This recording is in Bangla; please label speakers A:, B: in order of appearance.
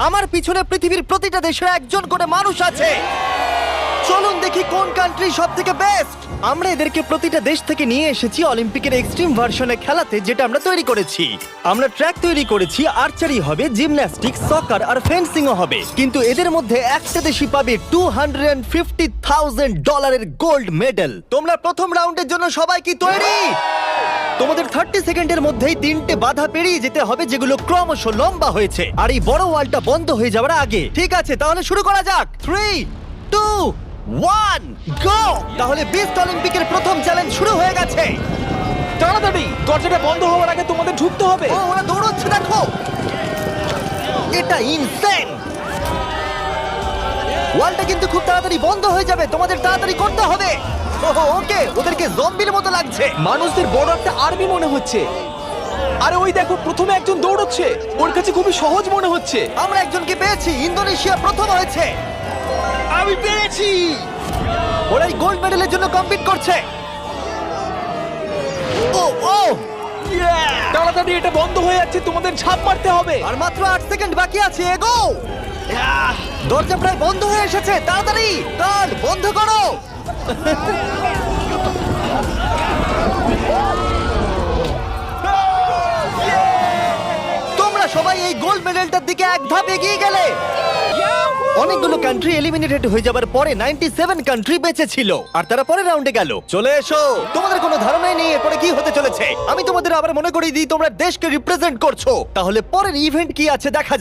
A: আমার পিছনে পৃথিবীর প্রতিটা দেশের একজন করে মানুষ আছে। চলুন দেখি কোন কান্ট্রি সব থেকে বেস্ট। আমরা এদেরকে প্রতিটা দেশ থেকে নিয়ে এসেছি অলিম্পিকের এক্সট্রিম ভার্সনে খেলাতে, যেটা আমরা তৈরি করেছি। আমরা ট্র্যাক তৈরি করেছি, আর্চারি হবে, জিমন্যাস্টিক্স, সকার আর ফেন্সিংও হবে। কিন্তু এদের মধ্যে একটা দেশই পাবে $250,000 গোল্ড মেডেল। তোমরা প্রথম রাউন্ডের জন্য সবাই কি তৈরি? তোমাদের 30 সেকেন্ডের মধ্যেই 3টে বাধা পেরিয়ে যেতে হবে, যেগুলো ক্রমশ লম্বা হয়েছে, আর এই বড় ওয়ালটা বন্ধ হয়ে যাওয়ার আগে। ঠিক আছে, তাহলে শুরু করা যাক। 3, 2, 1, গো! তাহলে বিস্ট অলিম্পিকের প্রথম চ্যালেঞ্জ শুরু হয়ে গেছে।
B: তাড়াতাড়ি, দরজাটা বন্ধ হওয়ার আগে তোমাদের ঢুকতে হবে।
A: ও, ওরা দৌড়চ্ছে, দেখো, এটা ইনসেন। ওয়ালটা কিন্তু খুব তাড়াতাড়ি বন্ধ হয়ে যাবে, তোমাদের তাড়াতাড়ি করতে হবে। ওকে, ওদেরকে জম্বির মতো লাগছে।
B: মানুষদের বড় একটা আর্মি মনে হচ্ছে। আরে ওই দেখো, প্রথমে একজন দৌড়চ্ছে, ওর কাছে খুবই সহজ মনে হচ্ছে।
A: আমরা একজনকে পেয়েছি, ইন্দোনেশিয়া প্রথম হয়েছে।
B: আমি পেরেছি।
A: ওরা এই গোল্ড মেডেলের জন্য কম্পিট করছে। ও ও,
B: তাড়াতাড়ি, এটা বন্ধ হয়ে যাচ্ছে, তোমাদের ঝাঁপ মারতে হবে।
A: আর মাত্র 8 সেকেন্ড বাকি আছে, এগো। দরজা প্রায় বন্ধ হয়ে এসেছে, তাড়াতাড়ি কাল বন্ধ করো। তোমরা সবাই এই গোল্ড মেডেলটার দিকে এক ধাপ এগিয়ে গেলে। অনেকগুলো কান্ট্রি এলিমিনেটেড হয়ে যাবার পরে 97 কান্ট্রি বেঁচে ছিল, আর তারা পরের রাউন্ডে গেল। চলে এসো, তোমাদের কোনো ধারণাই নেই এরপরে কি হতে চলেছে। আমি তোমাদের আবার মনে করিয়ে দিই, তোমরা দেশকে রিপ্রেজেন্ট করছো। তাহলে পরের ইভেন্ট কি আছে দেখা যাক।